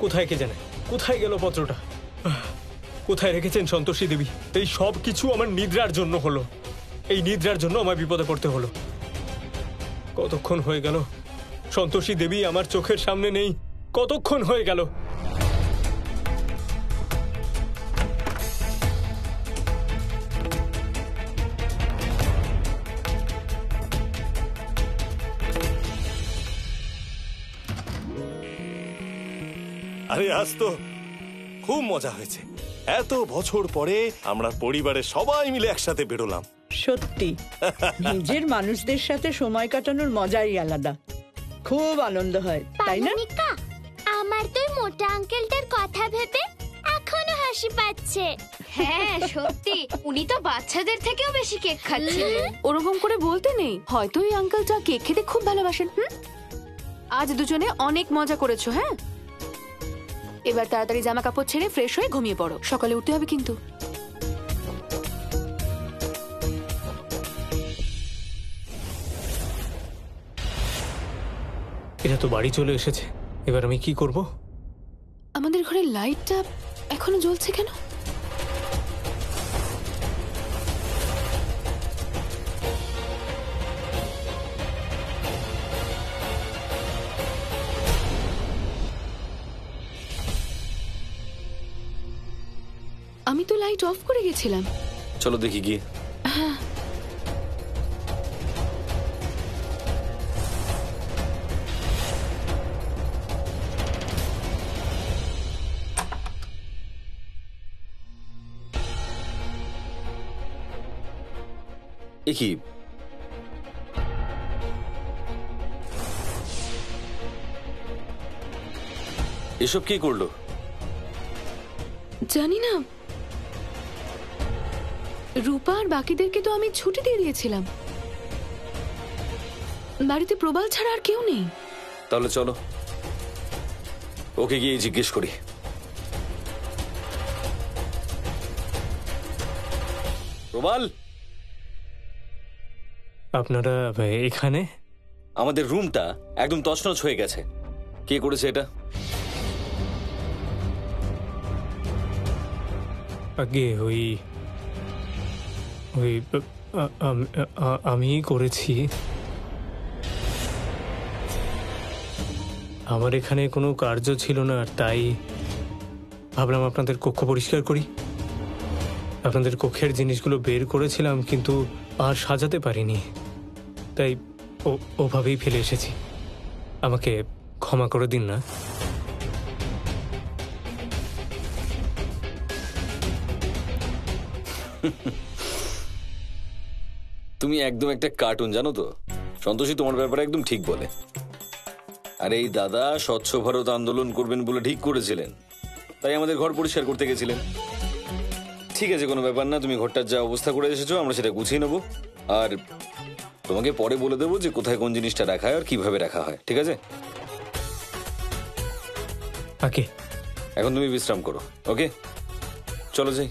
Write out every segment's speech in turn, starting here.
কোথায় কে জানে, কোথায় গেল পত্রটা? কোথায় রেখেছেন সন্তোষী দেবী? এই সব কিছু আমার নিদ্রার জন্য হলো, এই নিদ্রার জন্য আমার বিপদে পড়তে হলো। কতক্ষণ হয়ে গেল সন্তোষী দেবী আমার চোখের সামনে নেই, কতক্ষণ হয়ে গেল? আরে আজ তো খুব মজা হয়েছে। এত বছর পরে আমরা পরিবারের সবাই মিলে একসাথে বেরোলাম। সত্যি নিজের মানুষদের সাথে সময় কাটানোর মজাই আলাদা, খুব আনন্দ হয়, তাই না? পালনিকা, আমার তো মোটা আঙ্কেলটার কথা ভেবে এখনো হাসি পাচ্ছে। হ্যাঁ সত্যি, উনি তো বাচ্চাদের থেকেও বেশি কেক খাচ্ছেন। ওরকম করে বলতে নেই, হয়তো ওই আঙ্কেলটা কেক খেতে খুব ভালোবাসেন। আজ দুজনে অনেক মজা করেছো। হ্যাঁ, এবার তাড়াতাড়ি জামা কাপড় ছেড়ে ফ্রেশ হয়ে ঘুমিয়ে পড়ো, সকালে উঠতে হবে কিন্তু। এরা তো বাড়ি চলে এসেছে, এবার আমি কি করব? আমাদের ঘরের লাইটটা এখনো জ্বলছে কেন? আমি তো লাইট অফ করে গেছিলাম। চলো দেখি গিয়ে। হ্যাঁ, এ কি? এসব কি করলো? জানি না, রূপা আর বাকিদেরকে তো আমি ছুটি দিয়ে দিয়েছিলাম। বাড়িতে প্রবাল ছাড়া আর কেউ নেই। তাহলে চলো ওকে গিয়ে জিজ্ঞেস করি। প্রবাল, আপনারা এখানে? আমাদের রুমটা একদম তছনছ হয়ে গেছে। কে করেছে এটা? আগে আমি করেছি। আমার এখানে কোনো কার্য ছিল না, তাই ভাবলাম আপনাদের কক্ষ পরিষ্কার করি। আপনাদের কক্ষের জিনিসগুলো বের করেছিলাম, কিন্তু আর সাজাতে পারিনি, তাই ওভাবেই ফেলে এসেছি। আমাকে ক্ষমা করে দিন না। তুমি একদম একটা কার্টুন, জানো তো। সন্তোষী তোমার ব্যাপারে একদম ঠিক বলে। আর এই দাদা স্বচ্ছ ভারত আন্দোলন করবেন বলে ঠিক করেছিলেন, তাই আমাদের ঘর পরিষ্কার করতে গেছিলেন। ঠিক আছে, কোনো ব্যাপার না। তুমি ঘরটার যা অবস্থা করে এসেছো আমরা সেটা গুছিয়ে নেবো, আর তোমাকে পরে বলে দেবো যে কোথায় কোন জিনিসটা রাখা হয় আর কিভাবে রাখা হয়। ঠিক আছে? ওকে, এখন তুমি বিশ্রাম করো। ওকে, চলো যাই।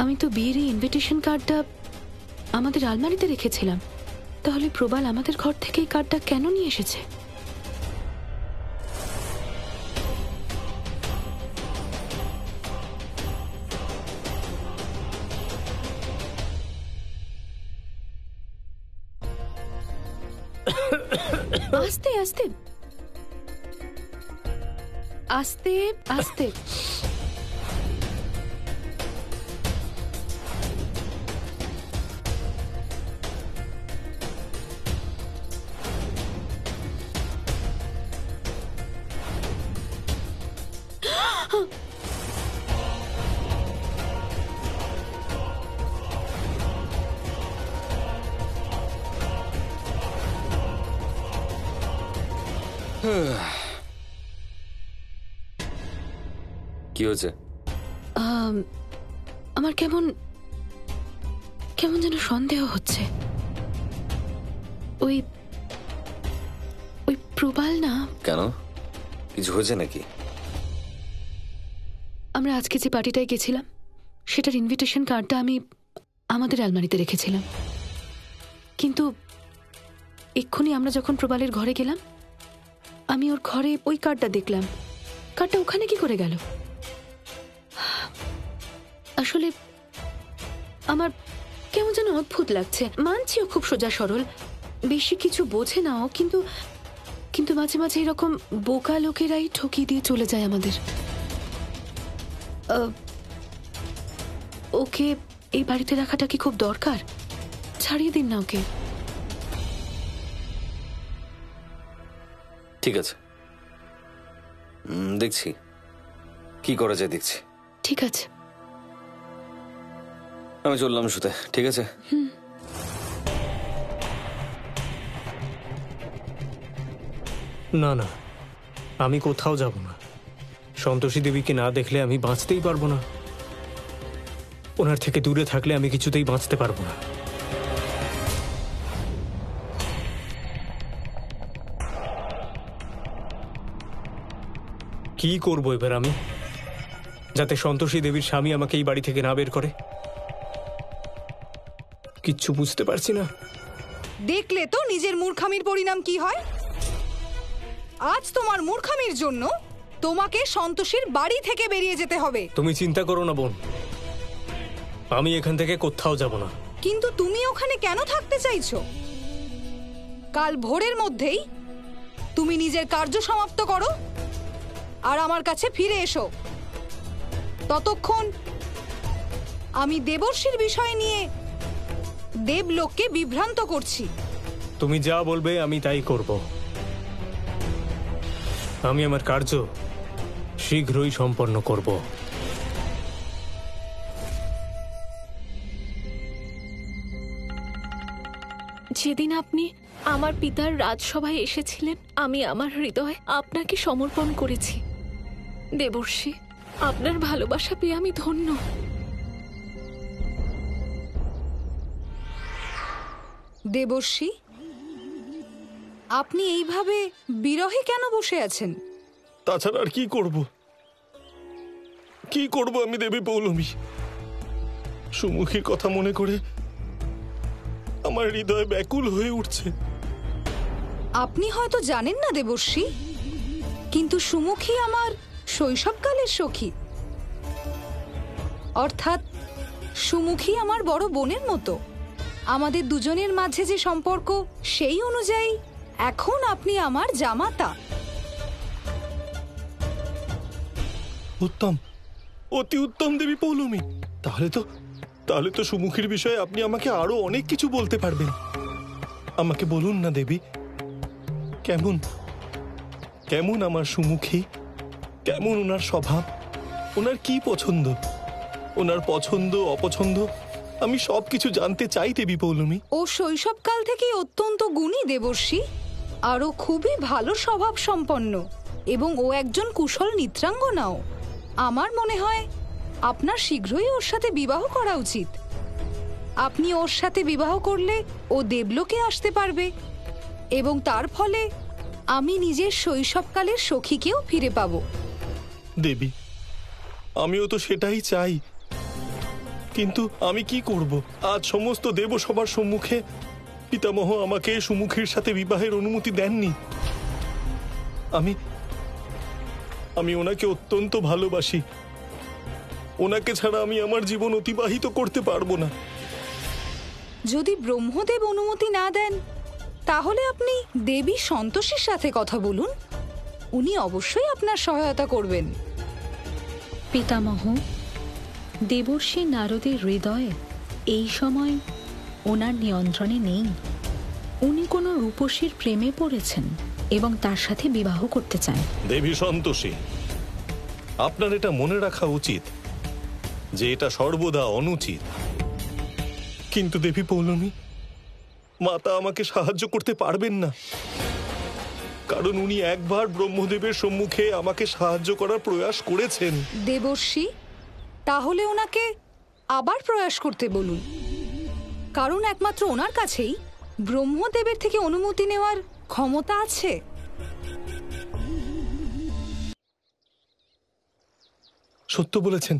আমি তো বিয়ের এই ইনভিটেশন কার্ডটা আমাদের আলমারিতে রেখেছিলাম, তাহলে প্রবাল আমাদের ঘর থেকে এই কার্ডটা কেন নিয়ে এসেছে? আস্তে আস্তে আস্তে আস্তে। কি হয়েছে? আমার কেমন কেমন যেন সন্দেহ হচ্ছে। ওই প্রবাল না। কেন, কিছু হয়েছে নাকি? আমরা আজকে যে পার্টিটায় গেছিলাম সেটার ইনভিটেশন কার্ডটা আমি আমাদের আলমারিতে রেখেছিলাম, কিন্তু এক্ষুনি আমরা যখন প্রবালের ঘরে গেলাম আমি ওর ঘরে ওই কার্ডটা দেখলাম। কার্ডটা ওখানে কি করে গেল? আসলে আমার কেমন যেন অদ্ভুত লাগছে। মানছিও খুব সোজা সরল, বেশি কিছু বোঝে নাও, কিন্তু কিন্তু মাঝে মাঝে এরকম বোকা লোকেরাই ঠকিয়ে দিয়ে চলে যায় আমাদের। ওকে এই বাড়িতে রাখাটা কি খুব দরকার? ছাড়িয়ে দিন না ওকে। ঠিক আছে, দেখছি কি করা যায়, দেখছি। ঠিক আছে, আমি চললাম শুতে, ঠিক আছে? না না, আমি কোথাও যাব না। সন্তোষী দেবীকে না দেখলে আমি বাঁচতেই পারবো না। ওনার থেকে দূরে থাকলে আমি কিছুতেই বাঁচতে পারবো না। কি করবো এবার আমি, যাতে সন্তোষী দেবীর স্বামী আমাকে এই বাড়ি থেকে না বের করে? কিচ্ছু বুঝতে পারছি না। দেখলে তো নিজের মূর্খামির পরিণাম কি হয়। আজ তোমার মূর্খামির জন্য তোমাকে সন্তোষীর বাড়ি থেকে বেরিয়ে যেতে হবে। তুমি চিন্তা করো না বোন, আমি এখান থেকে কোথাও যাব না। কিন্তু তুমি ওখানে কেন থাকতে চাইছো? কাল ভোরের মধ্যেই তুমি নিজের কার্য সমাপ্ত করো আর আমার কাছে ফিরে এসো। ততক্ষণ আমি দেবর্ষীর বিষয় নিয়ে দেবলোককে বিভ্রান্ত করছি। তুমি যা বলবে আমি তাই করব। আমি আমার কার্য শীঘ্রই সম্পন্ন করব। যেদিন আপনি আমার পিতার রাজসভায় এসেছিলেন আমি আমার হৃদয় আপনাকে সমর্পণ করেছি। দেবর্ষী, আপনার ভালোবাসা পেয়ে আমি ধন্য। দেবর্ষী, আপনি এইভাবে বিরহে কেন বসে আছেন? তাছাড়া আর কি করব? কি করব আমি দেবী পৌলমী? সুমুখীর কথা মনে করে আমার হৃদয় ব্যাকুল হয়ে উঠছে। আপনি হয়তো জানেন না দেবর্ষী, কিন্তু সুমুখী আমার শৈশবকালের সখী। অর্থাৎ সুমুখী আমার বড় বোনের মতো। আমাদের দুজনের মাঝে যে সম্পর্ক, সেই অনুযায়ী এখন আপনি আমার জামাতা। উত্তম, অতি উত্তম দেবী পৌলমী। তাহলে তো সুমুখীর বিষয়ে আপনি আমাকে আরো অনেক কিছু বলতে পারবেন। আমাকে বলুন না দেবী, কেমন কেমন আমার সুমুখী, কেমন ওনার স্বভাব, ওনার কি পছন্দ, ওনার পছন্দ অপছন্দ, আমি সবকিছু জানতে চাই দেবী পৌলমী। ও শৈশবকাল থেকেই অত্যন্ত গুণী দেবর্ষী, আরও খুবই ভালো স্বভাব সম্পন্ন, এবং ও একজন কুশল নৃত্যাঙ্গনাও। আমার মনে হয় আপনার শীঘ্রই ওর সাথে বিবাহ করা উচিত। আপনি ওর সাথে বিবাহ করলে ও দেবলোকে আসতে পারবে, এবং তার ফলে আমি নিজের শৈশবকালের সখীকেও ফিরে পাব। দেবী, আমিও তো সেটাই চাই, কিন্তু আমি কি করব? আজ সমস্ত দেবসভার সম্মুখে পিতামহ আমাকে সুমুখীর সাথে বিবাহের অনুমতি দেননি। আমি ওনাকে অত্যন্ত ভালোবাসি। ওনাকে ছাড়া আমি আমার জীবন অতিবাহিত করতে পারবো না। যদি ব্রহ্মদেব অনুমতি না দেন, তাহলে আপনি দেবী সন্তোষীর সাথে কথা বলুন। উনি অবশ্যই আপনার সহায়তা করবেন। পিতামহ, দেবর্ষী নারদের হৃদয় এই সময় ওনার নিয়ন্ত্রণে নেই। উনি কোনো রূপসীর প্রেমে পড়েছেন এবং তার সাথে বিবাহ করতে চান। দেবী সন্তোষী, আপনার এটা মনে রাখা উচিত যে এটা সর্বদা অনুচিত। কিন্তু দেবী পৌলমী, মাতা আমাকে সাহায্য করতে পারবেন না, কারণ উনি একবার ব্রহ্মদেবের সম্মুখে আমাকে সাহায্য করার প্রয়াস করেছেন। দেবর্ষী, তাহলে ওনাকে আবার প্রয়াস করতে বলুন, কারণ একমাত্র ওনার কাছেই ব্রহ্মদেবের থেকে অনুমতি নেওয়ার ক্ষমতা আছে। সত্য বলেছেন।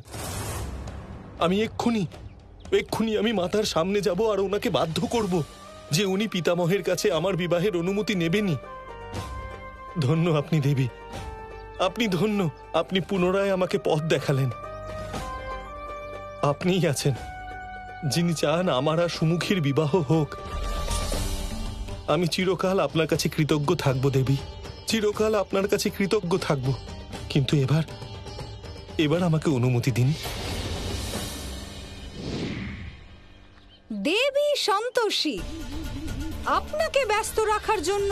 আমি এক্ষুনি আমি মাতার সামনে যাব আর ওনাকে বাধ্য করব যে উনি পিতামহের কাছে আমার বিবাহের অনুমতি নেবেনই। ধন্য আপনি দেবী, আপনি ধন্য। আপনি পুনরায় আমাকে পথ দেখালেন। আপনিই আছেন যিনি চান আমার আর সুমুখীর বিবাহ হোক। আমি চিরকাল আপনার কাছে কৃতজ্ঞ থাকব দেবী, চিরকাল আপনার কাছে কৃতজ্ঞ থাকব। কিন্তু এবার আমাকে অনুমতি দিন। দেবী সন্তোষী, আপনাকে ব্যস্ত রাখার জন্য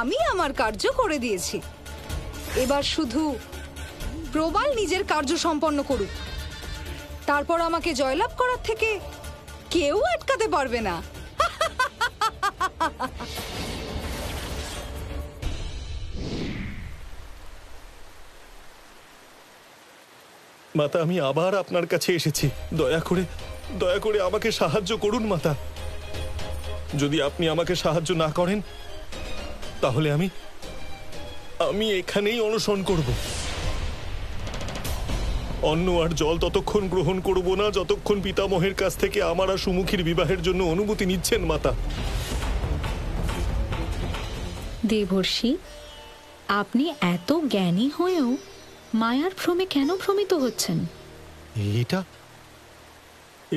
আমি আমার কার্য করে দিয়েছি। এবার শুধু প্রবাল নিজের কার্য সম্পন্ন করুক, তারপর আমাকে জয়লাভ করার থেকে কেউ আটকাতে পারবে না। মাতা, আমি আবার আপনার কাছে এসেছি। দয়া করে আমাকে সাহায্য করুন মাতা। যদি আপনি আমাকে সাহায্য না করেন তাহলে আমি এখানেই অনশন করব। অন্ন আর জল ততক্ষণ গ্রহণ করব না যতক্ষণ পিতামহের কাছ থেকে আমার আর সুমুখীর বিবাহের জন্য অনুমতি নিচ্ছেন মাতা। দেবর্ষি, আপনি এত জ্ঞানী হয়েও মায়ার ভ্রমে কেন ভ্রমিত হচ্ছেন?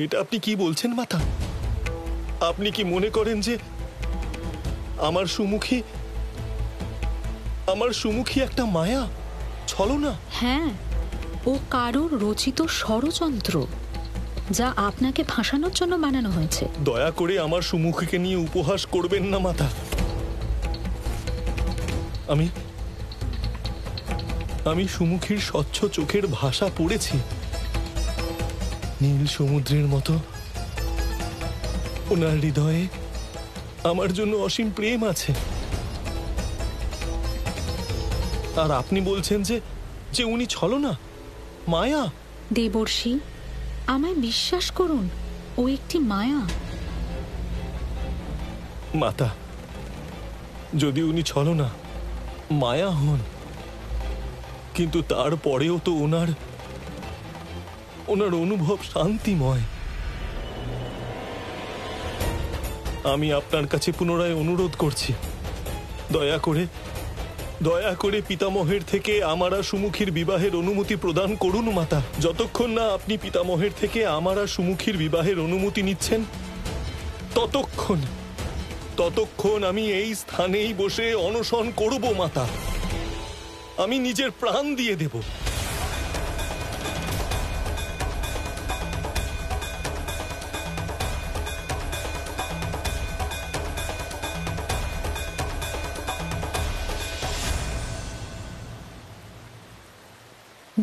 এটা আপনি কি বলছেন মাতা? আপনি কি মনে করেন যে আমার সুমুখী একটা মায়া, ছলনা? হ্যাঁ, ও কারোর রচিত ষড়যন্ত্র, যা আপনাকে ফাঁসানোর জন্য বানানো হয়েছে। দয়া করে আমার সুমুখীকে নিয়ে উপহাস করবেন না মাতা। আমি সুমুখীর স্বচ্ছ চোখের ভাষা পড়েছি। নীল সমুদ্রের মতো ওনার হৃদয়ে আমার জন্য অসীম প্রেম আছে। আর আপনি বলছেন যে উনি ছলনা, মায়া? দেবর্ষি, আমায় বিশ্বাস করুন, ও একটি মায়া। মাতা, যদি উনি ছলনা, মায়া হন, কিন্তু তারপরেও তো ওনার অনুভব শান্তিময়। আমি আপনার কাছে পুনরায় অনুরোধ করছি, দয়া করে পিতামহের থেকে আমার আর সুমুখীর বিবাহের অনুমতি প্রদান করুন মাতা। যতক্ষণ না আপনি পিতামহের থেকে আমার আর সুমুখীর বিবাহের অনুমতি নিচ্ছেন, ততক্ষণ আমি এই স্থানেই বসে অনশন করব মাতা। আমি নিজের প্রাণ দিয়ে দেব।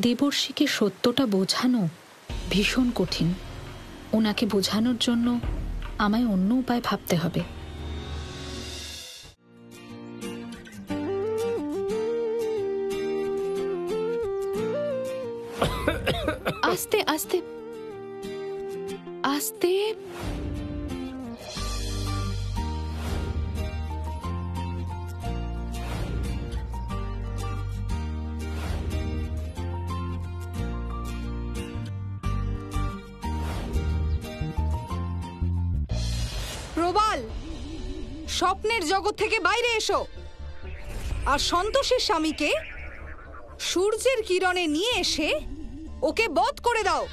দেবর্ষিকে সত্যটা বোঝানো ভীষণ কঠিন। ওনাকে বোঝানোর জন্য আমায় অন্য উপায় ভাবতে হবে। আস্তে আস্তে আস্তে। প্রবাল, স্বপ্নের জগৎ থেকে বাইরে এসো আর সন্তোষের স্বামীকে সূর্যের কিরণে নিয়ে এসে ওকে বধ করে দাও।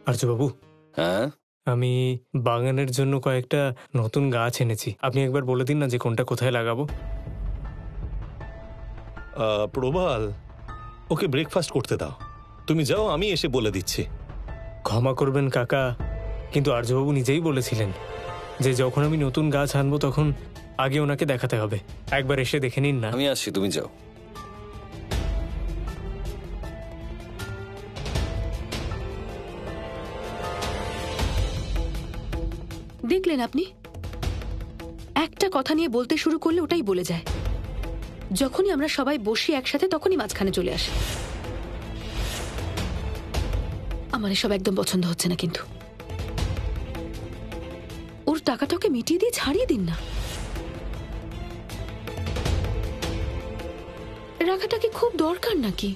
আর্যবাবু, হ্যাঁ, আমি বাগানের জন্য কয়েকটা নতুন গাছ এনেছি। আপনি একবার বলে দিন না যে কোনটা কোথায় লাগাবো। প্রবাল, ওকে ব্রেকফাস্ট করতে দাও। তুমি যাও, আমি এসে বলে দিচ্ছি। ক্ষমা করবেন কাকা, কিন্তু আর্যবাবু নিজেই বলেছিলেন যে যখন আমি নতুন গাছ আনবো তখন আগে ওনাকে দেখাতে হবে। একবার এসে দেখে নিন না। আমি আসছি, তুমি যাও। দেখলেন আপনি, একটা কথা নিয়ে বলতে শুরু করলে ওটাই বলে যায়। যখনই আমরা সবাই বসি একসাথে তখনই মাঝখানে চলে আসে। আমার এসব একদম পছন্দ হচ্ছে না। কিন্তু ওর টাকাটাকে মিটিয়ে দিয়ে ছাড়িয়ে দিন না। রাখাটা কি খুব দরকার নাকি?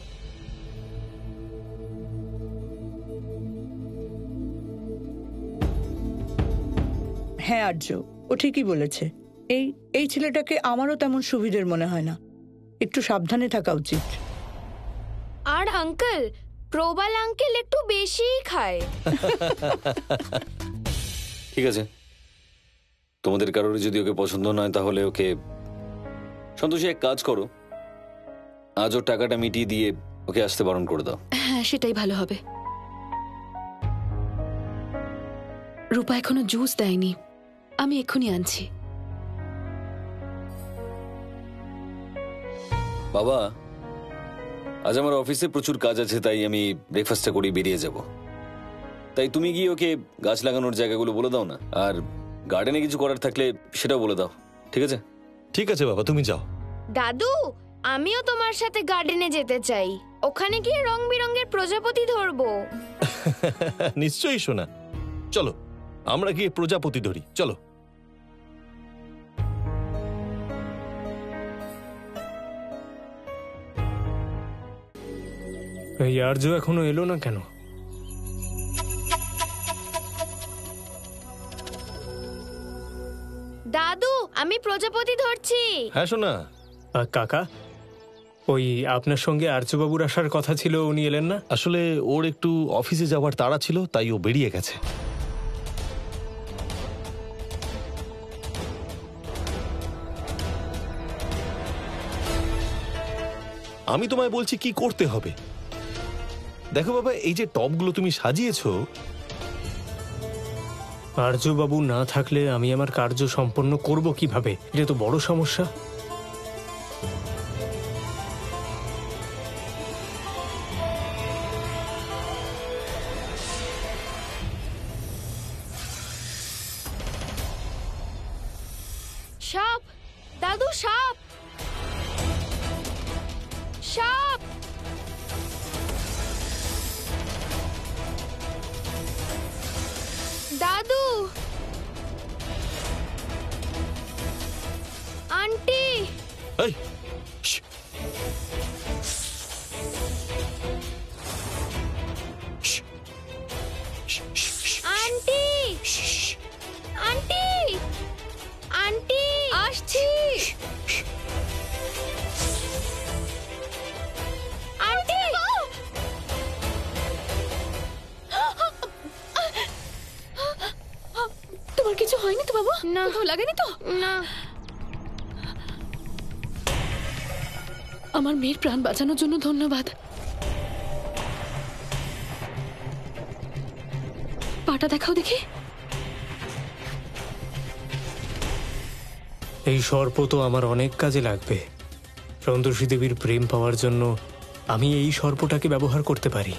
হ্যাঁ আর্য, ও ঠিকই বলেছে। এই এই ছেলেটাকে আমারও তেমন সুবিধের মনে হয় না। একটু সাবধানে থাকা উচিত। আর আঙ্কেল, প্রবাল আঙ্কেল একটু বেশিই খায়। ঠিক আছে, তোমাদের কারোর যদি ওকে পছন্দ নয় তাহলে ওকে, সন্তোষী এক কাজ করো, আজ ওর টাকাটা মিটিয়ে দিয়ে ওকে আসতে বারণ করে দাও। হ্যাঁ, সেটাই ভালো হবে। রূপা এখনো জুস দেয়নি, আমি এক্ষুনি আনছি। বাবা, আজ আমার অফিসে প্রচুর কাজ আছে, তাই আমি ব্রেকফাস্টটা করেই বেরিয়ে যাব। তাই তুমি গিয়ে ওকে গাছ লাগানোর জায়গাগুলো বলে দাও না, আর গার্ডেনে কিছু করার থাকলে সেটাও বলে দাও, ঠিক আছে? ঠিক আছে বাবা, তুমি যাও। দাদু, আমিও তোমার সাথে গার্ডেনে যেতে চাই। ওখানে গিয়ে রং বেরঙের প্রজাপতি ধরবো। নিশ্চয়ই সোনা, চলো আমরা গিয়ে প্রজাপতি ধরি, চলো। এই আর্য এখনো এলো না কেন? দাদু, আমি প্রজাপতি ধরছি। হ্যাঁ সোনা। কাকা, ওই আপনার সঙ্গে আর্যবাবুর আসার কথা ছিল, উনি এলেন না? আসলে ওর একটু অফিসে যাওয়ার তাড়া ছিল, তাই ও বেরিয়ে গেছে। আমি তোমায় বলছি কি করতে হবে। দেখো বাবা, এই যে টবগুলো তুমি সাজিয়েছো, আর্যবাবু না থাকলে আমি আমার কার্য সম্পন্ন করব কিভাবে? এটা তো বড় সমস্যা। সাপ, দাদু সাপ, সাপ। দাদু, আন্টি। এই শ্, শ্, শ্, শ্, আন্টি, শ্, আন্টি, আন্টি, আসছি। আন্টি, তোমার কিছু হয়নি তো বাবু? না। কোথাও লাগেনি তো? না। আমার মেয়ের প্রাণ বাঁচানোর জন্য ধন্যবাদ। পাটা দেখাও দেখি। এই সর্প তো আমার অনেক কাজে লাগবে। সন্তোষী দেবীর প্রেম পাওয়ার জন্য আমি এই সর্পটাকে ব্যবহার করতে পারি।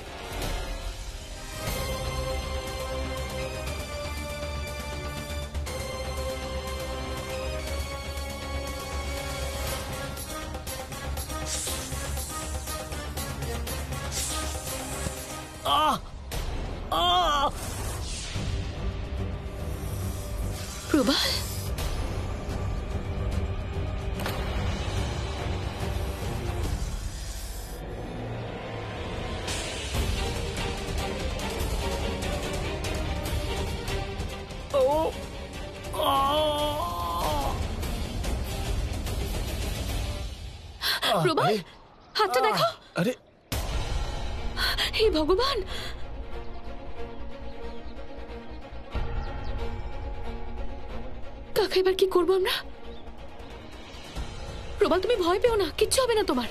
প্রবাল, প্রবাল, হাতটা দেখো। আরে হে ভগবান, কাকা এবার কি করবো আমরা? প্রবাল, তুমি ভয় পেও না, কিচ্ছু হবে না তোমার।